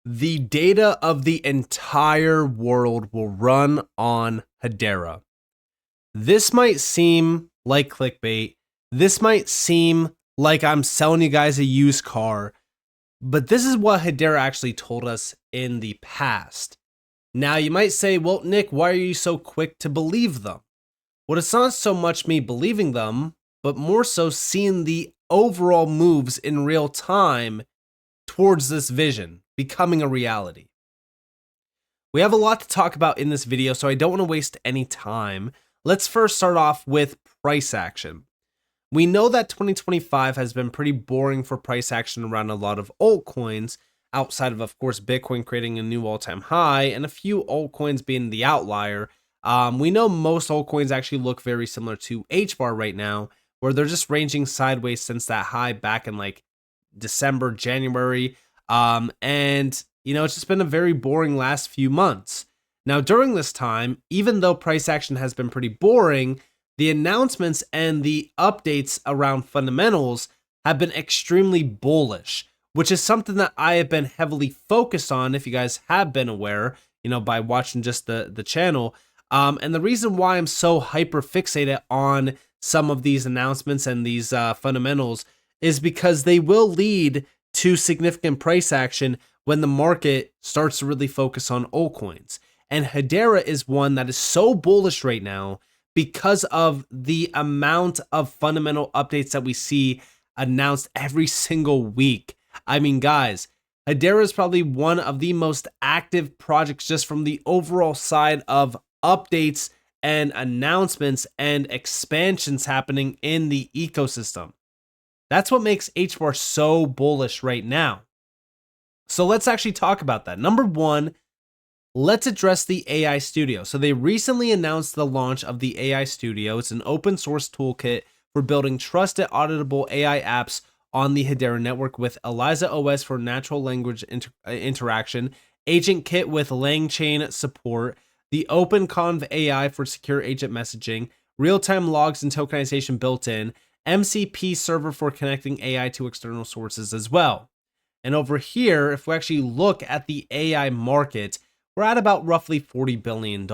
The data of the entire world will run on Hedera. This might seem like clickbait. This might seem like I'm selling you guys a used car, but this is what Hedera actually told us in the past. Now, you might say, well, Nick, why are you so quick to believe them? Well, it's not so much me believing them, but more so seeing the overall moves in real time towards this vision becoming a reality. We have a lot to talk about in this video, so I don't want to waste any time. Let's first start off with price action. We know that 2025 has been pretty boring for price action around a lot of altcoins, outside of course, Bitcoin creating a new all-time high and a few altcoins being the outlier. We know most altcoins actually look very similar to HBAR right now, where they're just ranging sideways since that high back in like December, January. And it's just been a very boring last few months. Now, during this time, even though price action has been pretty boring, the announcements and the updates around fundamentals have been extremely bullish, which is something that I have been heavily focused on, if you guys have been aware, by watching just the channel. And the reason why I'm so hyper fixated on some of these announcements and these fundamentals is because they will lead to significant price action when the market starts to really focus on altcoins. And Hedera is one that is so bullish right now because of the amount of fundamental updates that we see announced every single week. I mean, guys, Hedera is probably one of the most active projects just from the overall side of updates and announcements and expansions happening in the ecosystem. That's what makes HBAR so bullish right now. So let's actually talk about that. Number one, let's address the AI Studio. So they recently announced the launch of the AI Studio. It's an open source toolkit for building trusted, auditable AI apps on the Hedera network with Eliza OS for natural language interaction, Agent Kit with LangChain support, the OpenConv AI for secure agent messaging, real-time logs and tokenization built in, MCP server for connecting AI to external sources as well. And over here, if we actually look at the AI market, we're at about roughly $40 billion.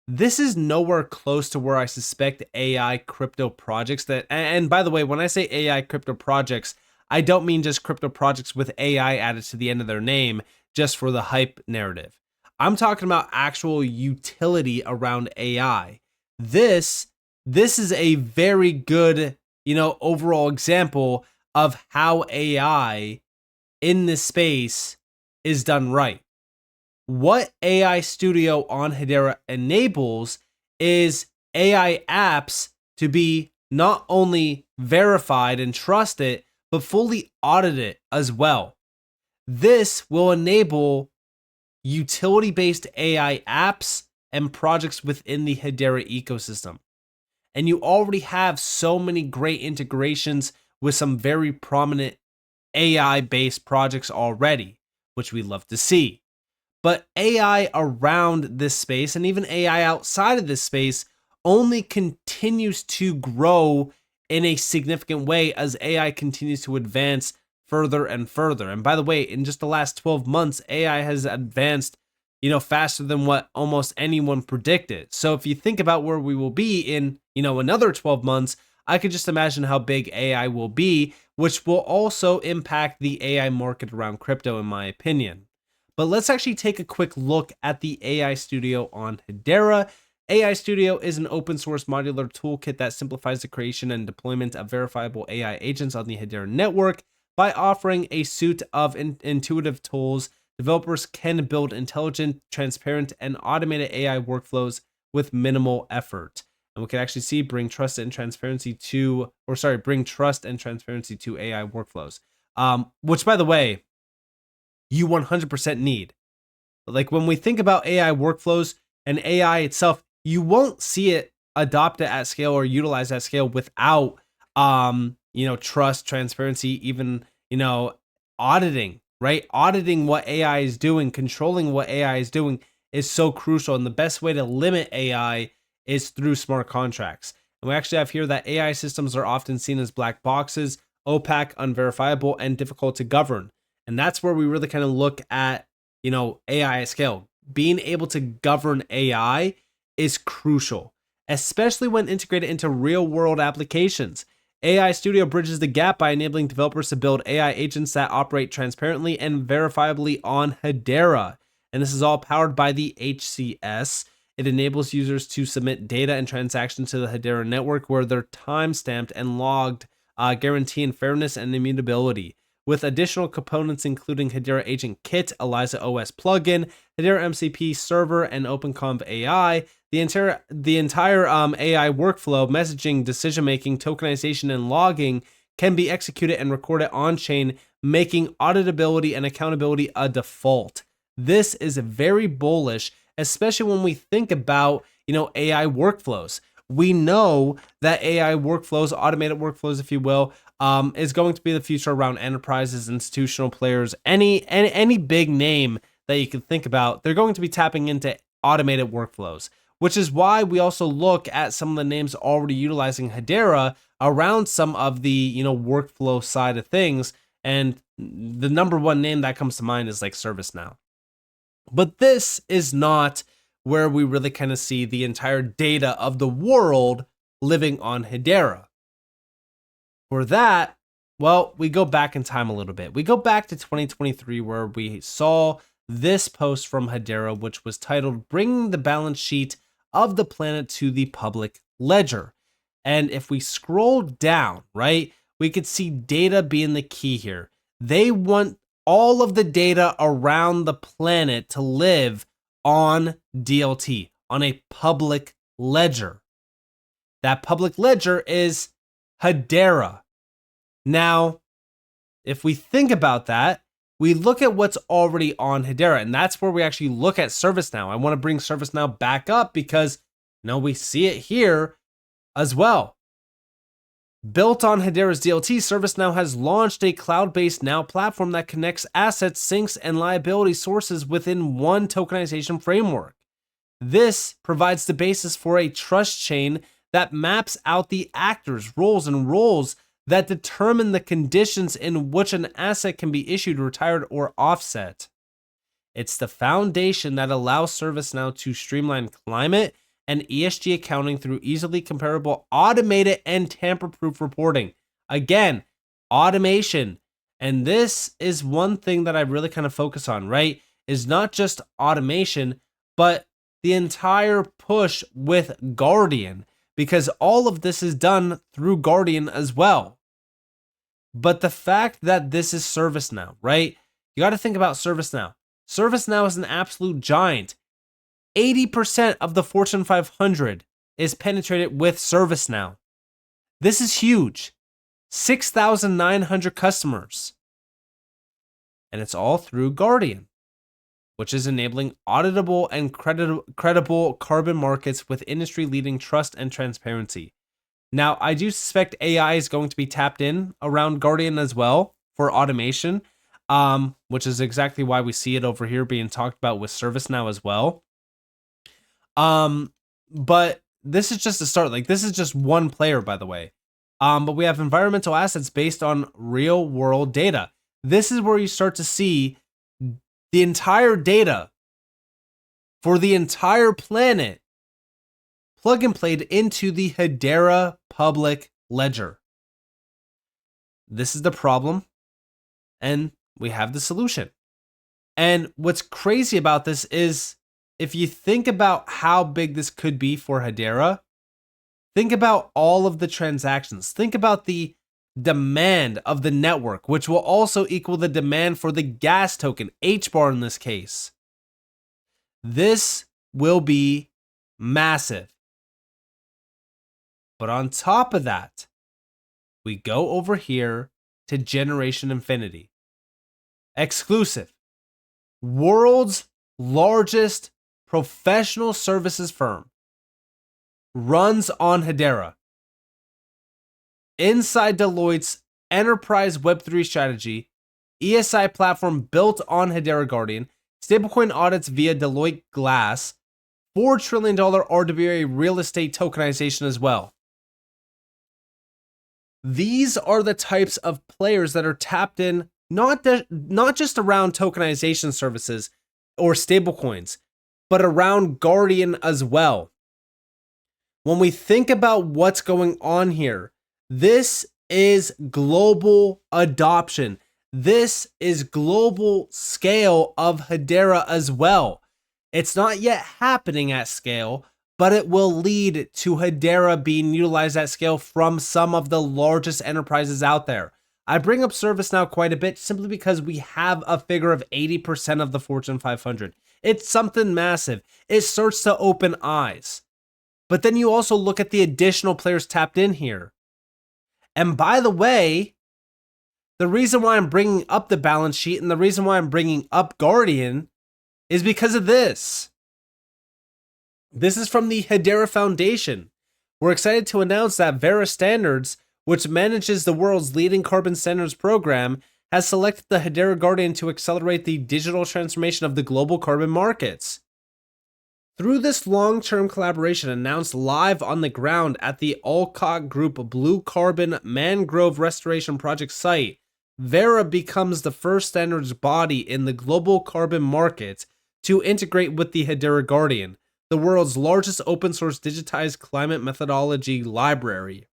This is nowhere close to where I suspect AI crypto projects that, and by the way, when I say AI crypto projects, I don't mean just crypto projects with AI added to the end of their name just for the hype narrative. I'm talking about actual utility around AI. This is a very good, overall example of how AI in this space is done right. What AI Studio on Hedera enables is AI apps to be not only verified and trusted, but fully audited as well. This will enable utility-based AI apps and projects within the Hedera ecosystem. And you already have so many great integrations with some very prominent AI-based projects already, which we love to see. But AI around this space and even AI outside of this space only continues to grow in a significant way as AI continues to advance further and further. And by the way, in just the last 12 months, AI has advanced, faster than what almost anyone predicted. So if you think about where we will be in, another 12 months, I could just imagine how big AI will be, which will also impact the AI market around crypto, in my opinion. But let's actually take a quick look at the AI Studio on Hedera. AI Studio is an open source modular toolkit that simplifies the creation and deployment of verifiable AI agents on the Hedera network. By offering a suite of intuitive tools, developers can build intelligent, transparent, and automated AI workflows with minimal effort. And we can actually see bring trust and transparency to AI workflows. Which, by the way, you 100% need. Like when we think about AI workflows and AI itself, you won't see it adopted at scale or utilized at scale without trust, transparency, even auditing, right? Auditing what AI is doing, controlling what AI is doing is so crucial. And the best way to limit AI is through smart contracts. And we actually have here that AI systems are often seen as black boxes, opaque, unverifiable, and difficult to govern. And that's where we really kind of look at, AI at scale. Being able to govern AI is crucial, especially when integrated into real world applications. AI Studio bridges the gap by enabling developers to build AI agents that operate transparently and verifiably on Hedera. And this is all powered by the HCS. It enables users to submit data and transactions to the Hedera network where they're time-stamped and logged, guaranteeing fairness and immutability. With additional components including Hedera Agent Kit, Eliza OS plugin, Hedera MCP server, and OpenConv AI, the entire AI workflow, messaging, decision-making, tokenization, and logging can be executed and recorded on-chain, making auditability and accountability a default. This is very bullish, especially when we think about, AI workflows. We know that AI workflows, automated workflows, if you will, is going to be the future around enterprises, institutional players, any big name that you can think about. They're going to be tapping into automated workflows, which is why we also look at some of the names already utilizing Hedera around some of the, workflow side of things. And the number one name that comes to mind is like ServiceNow. But this is not where we really kind of see the entire data of the world living on Hedera. For that, well, we go back in time a little bit. We go back to 2023 where we saw this post from Hedera, which was titled Bringing the Balance Sheet of the Planet to the Public Ledger. And if we scroll down, right, we could see data being the key here. They want all of the data around the planet to live on DLT, on a public ledger. That public ledger is Hedera. Now, if we think about that, we look at what's already on Hedera, and that's where we actually look at ServiceNow. I want to bring ServiceNow back up because, we see it here as well. Built on Hedera's DLT, ServiceNow has launched a cloud-based Now platform that connects assets, sinks, and liability sources within one tokenization framework. This provides the basis for a trust chain that maps out the actors, roles that determine the conditions in which an asset can be issued, retired, or offset. It's the foundation that allows ServiceNow to streamline climate and ESG accounting through easily comparable, automated, and tamper-proof reporting. Again, automation. And this is one thing that I really kind of focus on, right? Is not just automation, but the entire push with Guardian, because all of this is done through Guardian as well. But the fact that this is ServiceNow, right? You got to think about ServiceNow. ServiceNow is an absolute giant. 80% of the Fortune 500 is penetrated with ServiceNow. This is huge. 6,900 customers. And it's all through Guardian, which is enabling auditable and credible carbon markets with industry-leading trust and transparency. Now, I do suspect AI is going to be tapped in around Guardian as well for automation, which is exactly why we see it over here being talked about with ServiceNow as well. But this is just a start. Like, this is just one player, by the way. But we have environmental assets based on real world data. This is where you start to see the entire data for the entire planet plug and played into the Hedera public ledger. This is the problem, and we have the solution. And what's crazy about this is, if you think about how big this could be for Hedera, think about all of the transactions. Think about the demand of the network, which will also equal the demand for the gas token, HBAR in this case. This will be massive. But on top of that, we go over here to Generation Infinity. Exclusive. World's largest professional services firm runs on Hedera. Inside Deloitte's enterprise Web3 strategy, ESI platform built on Hedera Guardian, stablecoin audits via Deloitte Glass, $4 trillion RWA real estate tokenization as well. These are the types of players that are tapped in not just around tokenization services or stablecoins, but around Guardian as well. When we think about what's going on here, this is global adoption. This is global scale of Hedera as well. It's not yet happening at scale, but it will lead to Hedera being utilized at scale from some of the largest enterprises out there. I bring up ServiceNow quite a bit simply because we have a figure of 80% of the Fortune 500. It's something massive. It starts to open eyes. But then you also look at the additional players tapped in here. And by the way, the reason why I'm bringing up the balance sheet and the reason why I'm bringing up Guardian is because of this. This is from the Hedera Foundation. We're excited to announce that Verra Standards, which manages the world's leading carbon standards program, has selected the Hedera Guardian to accelerate the digital transformation of the global carbon markets. Through this long-term collaboration announced live on the ground at the Alcock Group Blue Carbon Mangrove Restoration Project site, Verra becomes the first standards body in the global carbon market to integrate with the Hedera Guardian, the world's largest open-source digitized climate methodology library.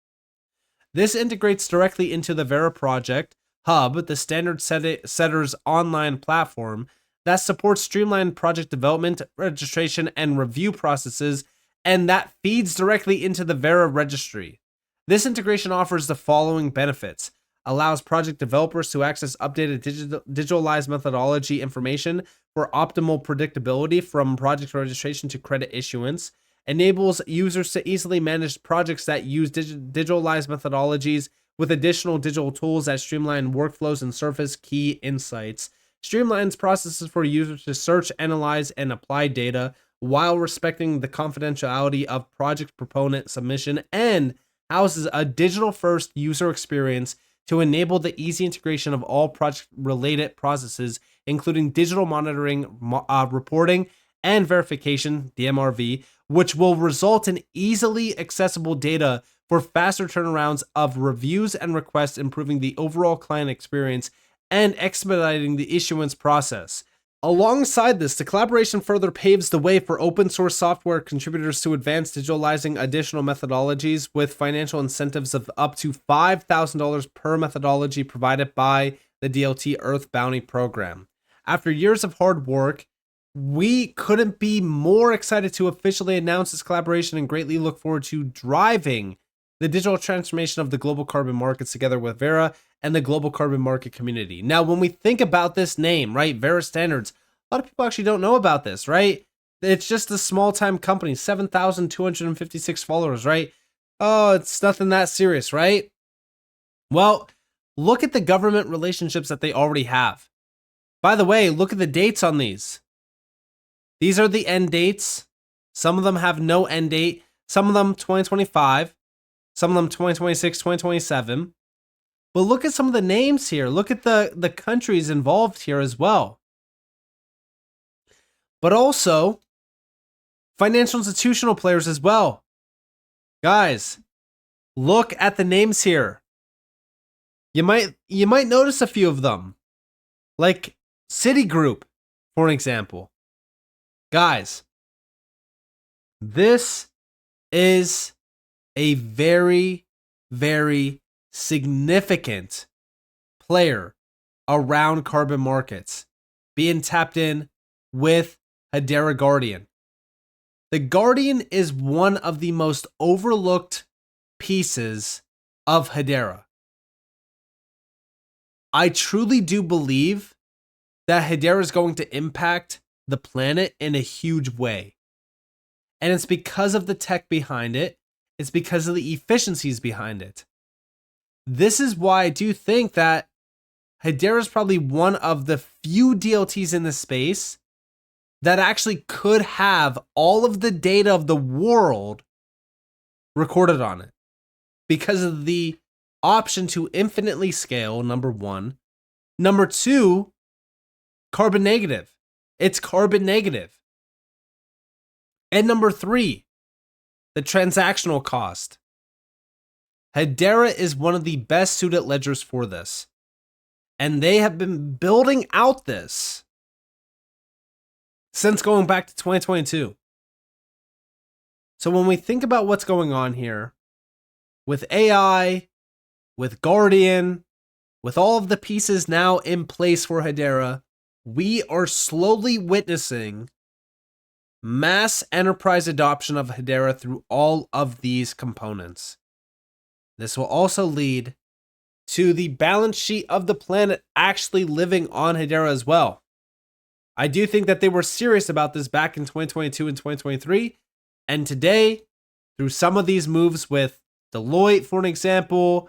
This integrates directly into the Verra Project Hub, the standard setters online platform that supports streamlined project development, registration, and review processes, and that feeds directly into the Verra registry. This integration offers the following benefits: allows project developers to access updated digitalized methodology information for optimal predictability from project registration to credit issuance, enables users to easily manage projects that use digitalized methodologies with additional digital tools that streamline workflows and surface key insights, streamlines processes for users to search, analyze, and apply data while respecting the confidentiality of project proponent submission, and houses a digital-first user experience to enable the easy integration of all project-related processes, including digital monitoring, reporting, and verification, DMRV, which will result in easily accessible data for faster turnarounds of reviews and requests, improving the overall client experience and expediting the issuance process. Alongside this, the collaboration further paves the way for open source software contributors to advance digitalizing additional methodologies with financial incentives of up to $5,000 per methodology provided by the DLT Earth Bounty program. After years of hard work, we couldn't be more excited to officially announce this collaboration and greatly look forward to driving the digital transformation of the global carbon markets together with Verra and the global carbon market community. Now, when we think about this name, right, Verra Standards, a lot of people actually don't know about this, right? It's just a small-time company, 7,256 followers, right? Oh, it's nothing that serious, right? Well, look at the government relationships that they already have. By the way, look at the dates on these. These are the end dates. Some of them have no end date. Some of them 2025. Some of them 2026, 2027. But look at some of the names here. Look at the countries involved here as well. But also financial institutional players as well. Guys, look at the names here. You might notice a few of them. Like Citigroup, for an example. Guys, this is a very, very significant player around carbon markets being tapped in with Hedera Guardian. The Guardian is one of the most overlooked pieces of Hedera. I truly do believe that Hedera is going to impact the planet in a huge way. And it's because of the tech behind it. It's because of the efficiencies behind it. This is why I do think that Hedera is probably one of the few DLTs in this space that actually could have all of the data of the world recorded on it. Because of the option to infinitely scale, number one. Number two, carbon negative. It's carbon negative. And number three, the transactional cost. Hedera is one of the best suited ledgers for this. And they have been building out this since going back to 2022. So when we think about what's going on here with AI, with Guardian, with all of the pieces now in place for Hedera, we are slowly witnessing mass enterprise adoption of Hedera through all of these components. This will also lead to the balance sheet of the planet actually living on Hedera as well. I do think that they were serious about this back in 2022 and 2023. And today, through some of these moves with Deloitte, for an example,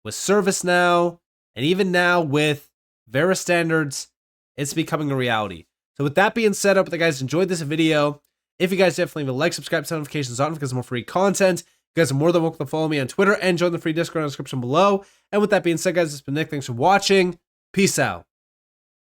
with ServiceNow, and even now with Verra standards, it's becoming a reality. So with that being said, I hope that you guys enjoyed this video. If you guys definitely leave a like, subscribe, turn notifications on because more free content. You guys are more than welcome to follow me on Twitter and join the free Discord in the description below. And with that being said, guys, it's been Nick. Thanks for watching. Peace out.